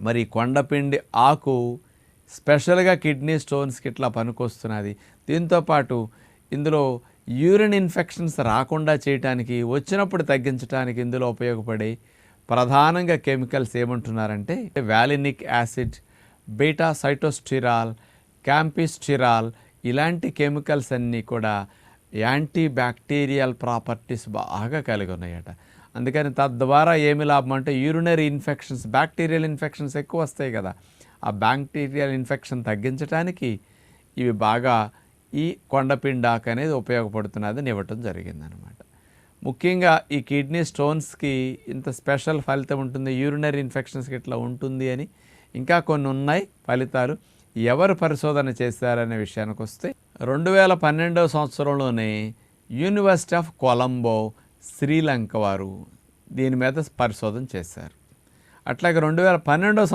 మరి కొండపిండి ఆకు స్పెషల్గా కిడ్నీ స్టోన్స్కి ఇట్లా పనికొస్తున్నది. దీంతోపాటు ఇందులో యూరిన్ ఇన్ఫెక్షన్స్ రాకుండా చేయటానికి, వచ్చినప్పుడు తగ్గించడానికి ఇందులో ఉపయోగపడే ప్రధానంగా కెమికల్స్ ఏమంటున్నారంటే వాలినిక్ యాసిడ్, బీటా సైటోస్టిరాల్, క్యాంపిస్టిరాల్ ఇలాంటి కెమికల్స్ అన్నీ కూడా యాంటీ బ్యాక్టీరియల్ ప్రాపర్టీస్ బాగా కలిగి ఉన్నాయట. అందుకని తద్వారా ఏమి లాభం అంటే యూరినరీ ఇన్ఫెక్షన్స్, బ్యాక్టీరియల్ ఇన్ఫెక్షన్స్ ఎక్కువ వస్తాయి కదా, ఆ బ్యాక్టీరియల్ ఇన్ఫెక్షన్ తగ్గించడానికి ఇవి బాగా ఈ కొండపిండాకు అనేది ఉపయోగపడుతున్నదని ఇవ్వటం జరిగిందనమాట. ముఖ్యంగా ఈ కిడ్నీ స్టోన్స్కి ఇంత స్పెషల్ ఫలితం ఉంటుంది, యూరినరీ ఇన్ఫెక్షన్స్కి ఇట్లా ఉంటుంది అని ఇంకా కొన్ని ఉన్నాయి ఫలితాలు. ఎవరు పరిశోధన చేశారనే విషయానికి వస్తే 2012 సంవత్సరంలోనే యూనివర్సిటీ ఆఫ్ కొలంబో శ్రీలంక వారు దీని మీద పరిశోధన చేశారు. అట్లాగే 2012